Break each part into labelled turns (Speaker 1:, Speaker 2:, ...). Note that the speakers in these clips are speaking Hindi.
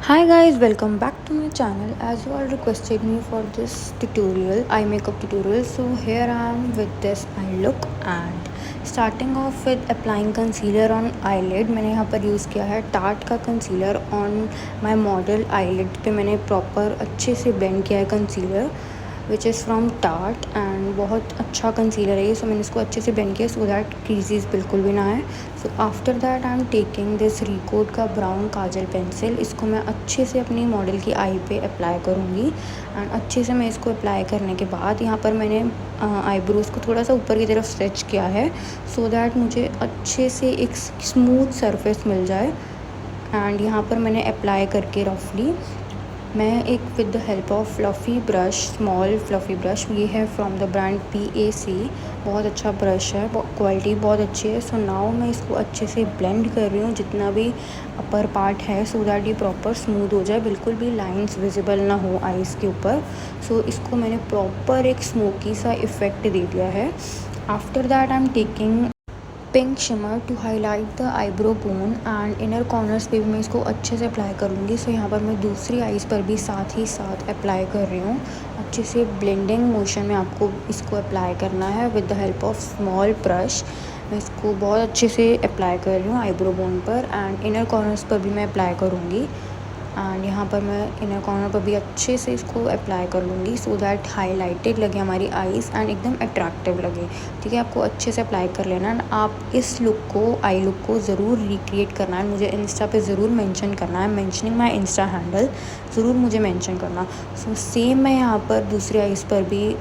Speaker 1: Hi guys, welcome back to my channel. As you all requested me for this tutorial, eye makeup tutorial, so here I am with this eye look and starting off with applying concealer on eyelid. मैंने यहाँ पर यूज़ किया है टार्ट का concealer on my model eyelid पे मैंने प्रॉपर अच्छे से ब्लेंड किया है concealer which is from tart and बहुत अच्छा कंसीलर है ये. सो मैंने इसको अच्छे से ब्लेंड किया सो दैट क्रीजेस बिल्कुल भी ना आए. So after that I am taking this Recode का ब्राउन काजल पेंसिल. इसको मैं अच्छे से अपनी मॉडल की आई पे अप्लाई करूँगी एंड अच्छे से मैं इसको अप्लाई करने के बाद यहाँ पर मैंने आईब्रोज़ को थोड़ा सा ऊपर की तरफ स्ट्रेच किया है सो दैट मुझे अच्छे से एक स्मूथ सरफेस मिल जाए. एंड यहाँ पर मैंने अप्लाई करके रफली मैं एक with the help of fluffy brush, small fluffy brush, ये है फ्रॉम द ब्रांड PAC. बहुत अच्छा ब्रश है, क्वालिटी बहुत अच्छी है. सो नाउ मैं इसको अच्छे से ब्लेंड कर रही हूँ जितना भी अपर पार्ट है सो दैट ये प्रॉपर स्मूथ हो जाए, बिल्कुल भी लाइंस विजिबल ना हो आइज़ के ऊपर. सो इसको मैंने प्रॉपर एक स्मोकी सा इफ़ेक्ट दे दिया है. After that I am taking pink shimmer to highlight the eyebrow bone and inner corners पे भी मैं इसको अच्छे से अप्लाई करूँगी. सो यहाँ पर मैं दूसरी आईज़ पर भी साथ ही साथ अप्लाई कर रही हूँ. अच्छे से ब्लेंडिंग मोशन में आपको इसको अप्लाई करना है with the help of small brush. मैं इसको बहुत अच्छे से अप्लाई कर रही हूँ आईब्रो बोन पर एंड इनर कॉर्नर्स पर भी मैं अप्लाई करूँगी. एंड यहाँ पर मैं इनर कॉर्नर पर भी अच्छे से इसको अप्लाई कर लूँगी सो दैट हाईलाइटेड लगे हमारी आईज़ एंड एकदम अट्रैक्टिव लगे. ठीक है, आपको अच्छे से अप्लाई कर लेना एंड आप इस लुक को, आई लुक को ज़रूर रिक्रिएट करना है. मुझे इंस्टा पे ज़रूर मेंशन करना है, मेंशनिंग माय इंस्टा हैंडल, ज़रूर मुझे मेंशन करना. सो सेम मैं यहाँ पर दूसरी आईज़ पर भी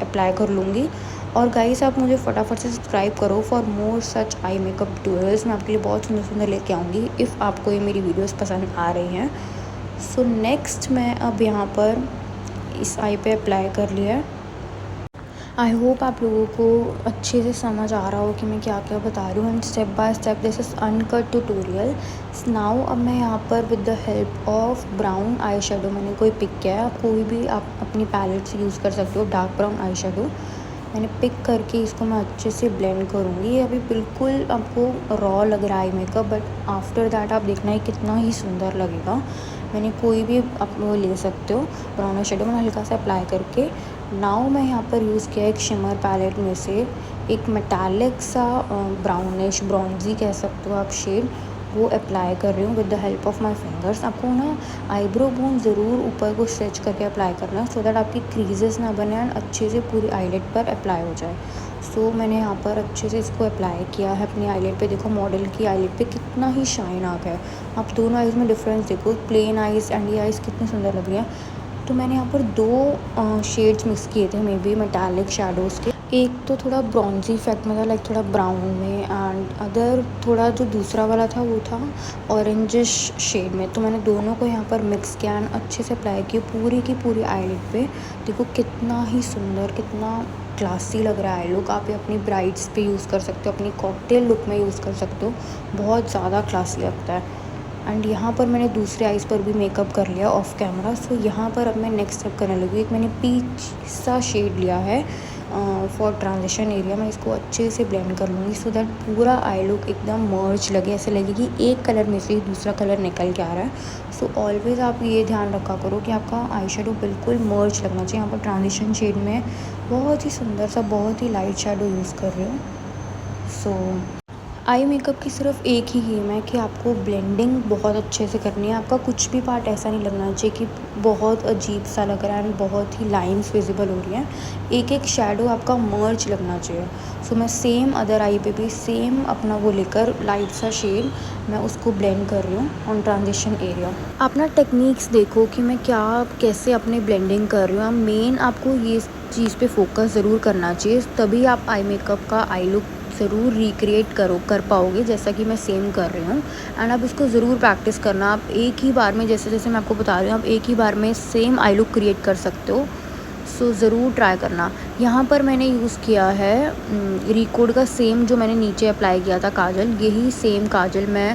Speaker 1: अप्लाई कर लूँगी. और गाइस आप मुझे फटाफट से सब्सक्राइब करो for more such eye makeup tutorials. मैं आपके लिए बहुत सुंदर सुंदर लेके आऊँगी इफ़ आपको ये मेरी वीडियोस पसंद आ रही हैं. सो नेक्स्ट मैं अब यहाँ पर इस आई पे अप्लाई कर लिया है. आई होप आप लोगों को अच्छे से समझ आ रहा हो कि मैं क्या क्या बता रही हूँ and step by step this is uncut tutorial. Now अब मैं यहाँ पर with the help of brown eye shadow मैंने कोई पिक किया है. आप कोई भी आप अपनी पैलेट से यूज़ कर सकते हो. डार्क ब्राउन आई शेडो मैंने पिक करके इसको मैं अच्छे से ब्लेंड करूँगी. अभी बिल्कुल आपको रॉ लग रहा है मेकअप बट आफ्टर दैट आप देखना है कितना ही सुंदर लगेगा. मैंने कोई भी आप वो ले सकते हो ब्राउन आई शेडो मैंने हल्का सा अप्लाई करके. नाउ मैं यहाँ पर यूज़ किया एक शिमर पैलेट में से एक मेटालिक सा ब्राउनिश ब्रॉन्जी कह सकते हो आप शेड, वो अप्लाई कर रही हूँ with the help of my fingers. आपको ना आईब्रो बोन ज़रूर ऊपर को स्ट्रेच करके अप्लाई करना है सो दैट आपकी क्रीजेस ना बने एंड अच्छे से पूरी आईलिड पर अप्लाई हो जाए. सो मैंने यहाँ पर अच्छे से इसको अप्लाई किया है अपनी आईलिड पे. देखो मॉडल की आईलिड पे कितना ही शाइन आ गया है. आप दोनों आईज़ में डिफरेंस देखो, प्लेन आईज़ एंड ये आईज़ कितनी सुंदर लग रही है. तो मैंने यहाँ पर दो शेड्स मिक्स किए थे मे बी मेटालिक शेडोज़ के. एक तो थोड़ा ब्रॉन्जी इफेक्ट में था लाइक थोड़ा ब्राउन में एंड अदर थोड़ा जो दूसरा वाला था वो था ऑरेंजिश शेड में. तो मैंने दोनों को यहाँ पर मिक्स किया एंड अच्छे से अप्लाई किया पूरी की पूरी आईलिड पे. देखो कितना ही सुंदर, कितना क्लासी लग रहा है आई लुक. आप ये अपनी ब्राइड्स पे यूज़ कर सकते हो, अपनी कॉकटेल लुक में यूज़ कर सकते हो. बहुत ज़्यादा क्लासी लगता है. एंड यहाँ पर मैंने दूसरे आइज़ पर भी मेकअप कर लिया ऑफ कैमरा. सो यहाँ पर अब मैं नेक्स्ट स्टेप करने लगी. एक मैंने पीच सा शेड लिया है फॉर ट्रांजिशन एरिया. मैं इसको अच्छे से ब्लेंड कर लूँगी सो दैट पूरा आई लुक एकदम मर्ज लगे, ऐसे लगे कि एक कलर में से ही दूसरा कलर निकल के आ रहा है. सो ऑलवेज़ आप ये ध्यान रखा करो कि आपका आई शेडो बिल्कुल मर्ज लगना चाहिए. यहाँ पर ट्रांजिशन शेड में बहुत ही सुंदर सा, बहुत ही लाइट शेडो यूज़ कर रही हूँ. सो आई मेकअप की सिर्फ एक ही गेम है कि आपको ब्लेंडिंग बहुत अच्छे से करनी है. आपका कुछ भी पार्ट ऐसा नहीं लगना चाहिए कि बहुत अजीब सा लग रहा है एंड बहुत ही लाइंस विजिबल हो रही हैं. एक एक शेडो आपका मर्ज लगना चाहिए. सो मैं सेम अदर आई पे भी सेम अपना वो लेकर लाइट सा शेड मैं उसको ब्लेंड कर रही हूँ ऑन ट्रांजिशन एरिया. आप ना टेक्निक्स देखो कि मैं क्या कैसे अपनी ब्लेंडिंग कर रही हूँ. मेन आपको ये चीज़ पे फोकस ज़रूर करना चाहिए, तभी आप आई मेकअप का आई लुक ज़रूर रिक्रिएट कर पाओगे जैसा कि मैं सेम कर रही हूँ. एंड आप इसको ज़रूर प्रैक्टिस करना. आप एक ही बार में, जैसे जैसे मैं आपको बता रही हूँ, आप एक ही बार में सेम आई लुक क्रिएट कर सकते हो. सो ज़रूर ट्राई करना. यहाँ पर मैंने यूज़ किया है रिकोड का सेम जो मैंने नीचे अप्लाई किया था काजल, यही सेम काजल मैं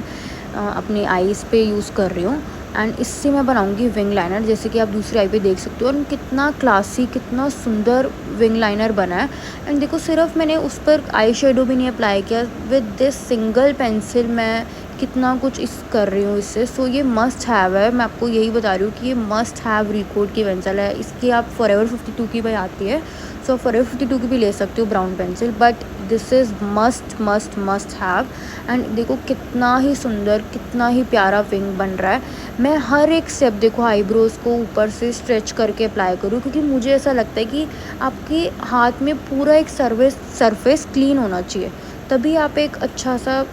Speaker 1: अपनी आईज़ पे यूज़ कर रही हूँ. एंड इससे मैं बनाऊँगी विंग लाइनर, जैसे कि आप दूसरी आई पे देख सकते हो. और कितना क्लासी, कितना सुंदर विंग लाइनर बना है. एंड देखो सिर्फ मैंने उस पर आई शेडो भी नहीं अप्लाई किया. विद दिस सिंगल पेंसिल मैं कितना कुछ इस कर रही हूँ इससे। सो ये मस्ट हैव है, मैं आपको यही बता रही हूँ कि ये मस्ट हैव रिकोड की पेंसिल है। इसकी आप फॉरएवर 52 की भी आती है, सो फॉरएवर 52 की भी ले सकते हो brown pencil, but this is must must must have. And देखो कितना ही सुंदर, कितना ही प्यारा विंग बन रहा है। मैं हर एक स्टेप देखो आईब्रोज़ को ऊपर से स्ट्रेच करके अप्लाई करूँ, क्योंकि मुझे ऐसा लगता है कि आपके हाथ में पूरा एक सरफेस क्लीन होना चाहिए, तभी आप एक अच्छा सा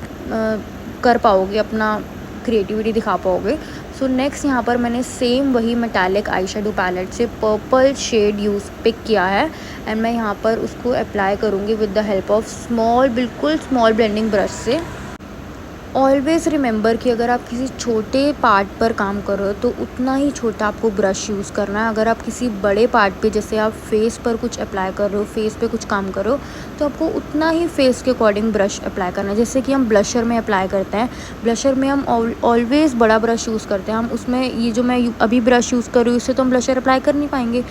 Speaker 1: कर पाओगे, अपना क्रिएटिविटी दिखा पाओगे। सो नेक्स्ट यहाँ पर मैंने सेम वही मेटालिक आई शेडो पैलेट से पर्पल शेड पिक किया है, एंड मैं यहाँ पर उसको अप्लाई करूँगी विद द हेल्प ऑफ बिल्कुल स्मॉल ब्लेंडिंग ब्रश से। ऑलवेज़ रिमेंबर कि अगर आप किसी छोटे पार्ट पर काम कर रहे हो तो उतना ही छोटा आपको ब्रश यूज़ करना है। अगर आप किसी बड़े पार्ट पे, जैसे आप फेस पर कुछ अप्लाई कर रहे हो, फेस पे कुछ काम कर रहे हो, तो आपको उतना ही फेस के अकॉर्डिंग ब्रश अप्लाई करना है। जैसे कि हम ब्लशर में अप्लाई करते हैं, ब्लशर में हम ऑलवेज़ बड़ा ब्रश यूज़ करते हैं। हम उसमें ये जो मैं अभी ब्रश यूज़ कर रही हूँ, इससे तो हम ब्लशर अप्लाई कर नहीं पाएंगे।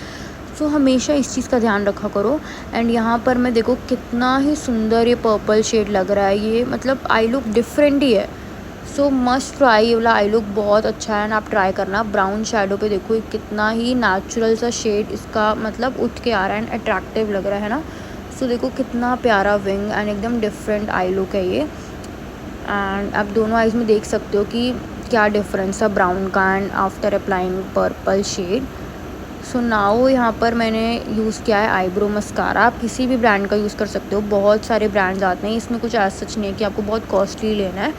Speaker 1: सो हमेशा इस चीज़ का ध्यान रखा करो। एंड यहाँ पर मैं देखो कितना ही सुंदर ये पर्पल शेड लग रहा है, ये मतलब आई लुक डिफरेंट ही है। सो मस्ट ट्राई, ये वाला आई लुक बहुत अच्छा है, एंड आप ट्राई करना। ब्राउन शेडो पे देखो ये कितना ही नेचुरल सा शेड इसका मतलब उठ के आ रहा है, एंड अट्रैक्टिव लग रहा है ना। सो देखो कितना प्यारा विंग एंड एकदम डिफरेंट आई लुक है ये। एंड आप दोनों आइज़ में देख सकते हो कि क्या डिफरेंस है ब्राउन का and after applying purple shade. So now यहाँ पर मैंने यूज़ किया है आईब्रो मस्कारा। आप किसी भी ब्रांड का यूज़ कर सकते हो, बहुत सारे ब्रांड्स आते हैं, इसमें कुछ ऐसा सच नहीं है कि आपको बहुत कॉस्टली लेना है,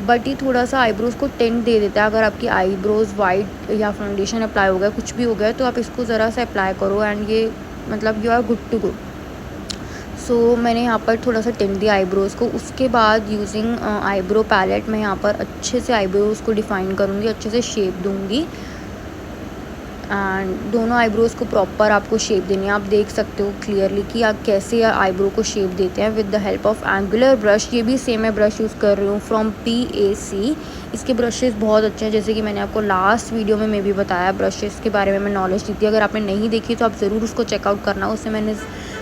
Speaker 1: बट ये थोड़ा सा आईब्रोज़ को टेंट दे देता है। अगर आपकी आईब्रोज़ वाइट या फाउंडेशन अप्लाई हो गया, कुछ भी हो गया, तो आप इसको ज़रा सा अप्लाई करो एंड ये मतलब you are good to go. So मैंने यहाँ पर थोड़ा सा टिंट दिया आईब्रोज़ को। उसके बाद यूजिंग आईब्रो पैलेट मैं यहाँ पर अच्छे से आईब्रोज़ को डिफ़ाइन करूँगी, अच्छे से शेप दूँगी, एंड दोनों आईब्रोज़ को प्रॉपर आपको शेप देनी है। आप देख सकते हो क्लियरली कि आप कैसे आईब्रो को शेप देते हैं with the help of angular brush. ये भी सेम मैं ब्रश यूज़ कर रही हूँ फ्रॉम PAC। इसके ब्रशेस बहुत अच्छे हैं, जैसे कि मैंने आपको लास्ट वीडियो में भी बताया, ब्रशेस के बारे में मैं नॉलेज दी थी। अगर आपने नहीं देखी तो आप ज़रूर उसको चेकआउट करना, उससे मैंने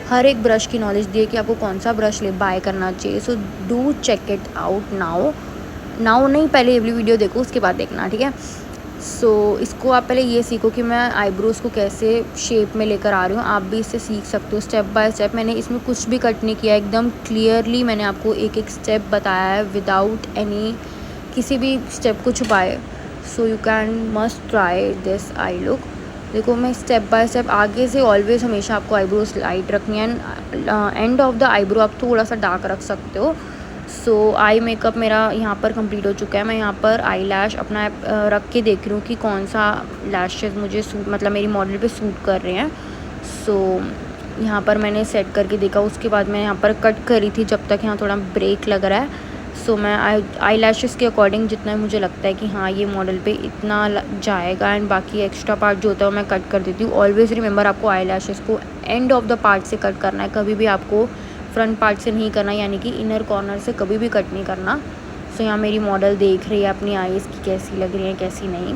Speaker 1: हर एक ब्रश की नॉलेज दी है कि आपको कौन सा ब्रश बाय करना चाहिए। So do check it out now नहीं, पहले ये वाली वीडियो देखो, उसके बाद देखना, ठीक है। सो इसको आप पहले ये सीखो कि मैं आईब्रोज़ को कैसे शेप में लेकर आ रही हूँ। आप भी इससे सीख सकते हो स्टेप बाय स्टेप। मैंने इसमें कुछ भी कट नहीं किया, एकदम क्लियरली मैंने आपको एक एक स्टेप बताया है विदाउट एनी किसी भी स्टेप को छुपाए। So you can must try this I look. देखो मैं स्टेप बाय स्टेप आगे से ऑलवेज़ हमेशा आपको आईब्रोज लाइट रखनी है, एंड ऑफ द आईब्रो आप थोड़ा सा डार्क रख सकते हो। सो आई मेकअप मेरा यहाँ पर कंप्लीट हो चुका है। मैं यहाँ पर आई लैश अपना रख के देख रही हूँ कि कौन सा लैशेज़ मुझे सूट, मतलब मेरी मॉडल पे सूट कर रहे हैं। सो यहाँ पर मैंने सेट करके देखा, उसके बाद मैं यहाँ पर कट करी थी जब तक यहाँ थोड़ा ब्रेक लग रहा है। सो मैं आई लैशेज़ के अकॉर्डिंग जितना मुझे लगता है कि हाँ ये मॉडल पे इतना जाएगा, एंड बाकी एक्स्ट्रा पार्ट जो होता है वो मैं कट कर देती हूँ। ऑलवेज़ रिमेंबर आपको आई लैशेज़ को एंड ऑफ द पार्ट से कट करना है, कभी भी आपको फ्रंट पार्ट से नहीं करना, यानी कि इनर कॉर्नर से कभी भी कट नहीं करना। सो यहाँ मेरी मॉडल देख रही है अपनी आईज़ की कैसी लग रही है कैसी नहीं।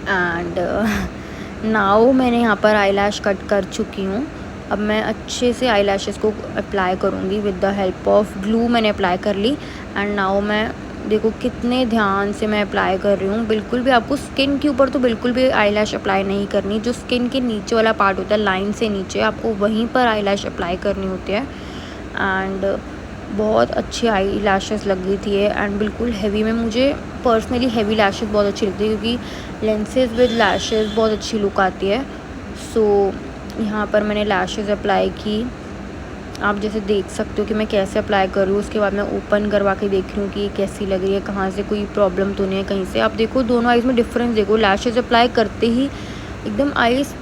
Speaker 1: एंड नाउ मैंने यहाँ पर आई लैश कट कर चुकी हूँ। अब मैं अच्छे से आई लैशेज़ को अप्लाई करूँगी with the help of glue. मैंने अप्लाई कर ली, एंड नाउ मैं देखो कितने ध्यान से मैं अप्लाई कर रही हूँ। बिल्कुल भी आपको स्किन के ऊपर तो बिल्कुल भी आई लैश अप्लाई नहीं करनी। जो स्किन के नीचे वाला पार्ट होता है, लाइन से नीचे, आपको वहीं पर आई लैश अप्लाई करनी होती है। एंड बहुत अच्छी आई लैशेज़ लग गई थी एंड बिल्कुल हैवी में। मुझे पर्सनली हैवी लैशेज़ बहुत अच्छी लगती है, क्योंकि लेंसेज विद लैशेज़ बहुत अच्छी लुक आती है। सो यहाँ पर मैंने लैशेज़ अप्लाई की, आप जैसे देख सकते हो कि मैं कैसे अप्लाई कर रही हूँ। उसके बाद मैं ओपन करवा के देख रही हूँ कि ये कैसी लग रही है, कहाँ से कोई प्रॉब्लम तो नहीं है कहीं से। आप देखो दोनों आईज़ में डिफरेंस देखो, लैशेज़ अप्लाई करते ही एकदम आईज़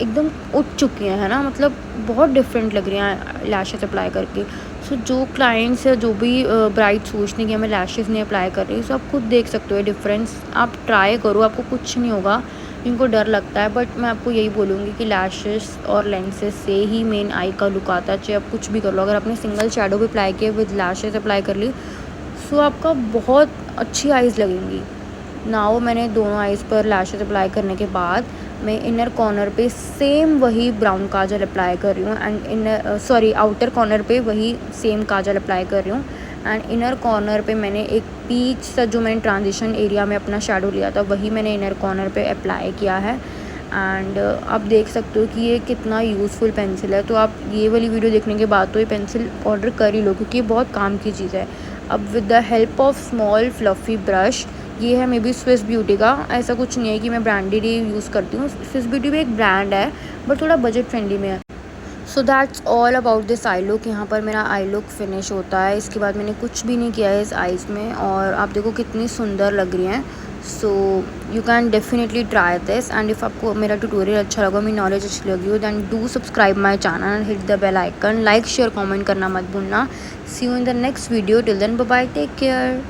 Speaker 1: एकदम उठ चुकी हैं, है ना, मतलब बहुत डिफरेंट लग रही हैं लैशेज़ अप्लाई करके। सो जो क्लाइंट्स या जो भी ब्राइड सोचते हैं कि हमें लैशेज़ नहीं अप्लाई कर रही, सो आप खुद देख सकते हो डिफरेंस। आप ट्राई करो, आपको कुछ नहीं होगा। इनको डर लगता है, बट मैं आपको यही बोलूँगी कि लैशेज़ और लेंसेज से ही मेन आई का लुक आता है। चाहे आप कुछ भी कर लो, अगर आपने सिंगल शैडो भी अप्लाई किया विद लैशेज़ अप्लाई कर ली, सो आपका बहुत अच्छी आईज़ लगेंगी। नाउ मैंने दोनों आईज़ पर लैशेज़ अप्लाई करने के बाद मैं इनर कॉर्नर पे सेम वही ब्राउन काजल अप्लाई कर रही हूँ, एंड आउटर कॉर्नर पे वही सेम काजल अप्लाई कर रही हूँ। एंड इनर कॉर्नर पे मैंने एक पीच सा जो मैंने ट्रांजिशन एरिया में अपना शेडो लिया था वही मैंने इनर कॉर्नर पे अप्लाई किया है। एंड आप देख सकते हो कि ये कितना यूज़फुल पेंसिल है। तो आप ये वाली वीडियो देखने के बाद तो ये पेंसिल ऑर्डर कर ही लो, क्योंकि ये बहुत काम की चीज़ है। अब with the help of small fluffy brush, ये है मे बी स्विस ब्यूटी का, ऐसा कुछ नहीं है कि मैं ब्रांडेड ही यूज़ करती हूँ। स्विस ब्यूटी भी एक ब्रांड है बट थोड़ा बजट फ्रेंडली में है। So that's all about this I look. यहाँ पर मेरा आई लुक फिनिश होता है। इसके बाद मैंने कुछ भी नहीं किया है इस आइज़ में, और आप देखो कितनी सुंदर लग रही हैं। So you can definitely try this. And if आपको मेरा ट्यूटोरियल अच्छा लगा, मेरी नॉलेज अच्छी लगी हो, then do subscribe my channel and hit the bell icon. Like share comment करना मत भूलना। See you in the next video. Till then bye bye, take care.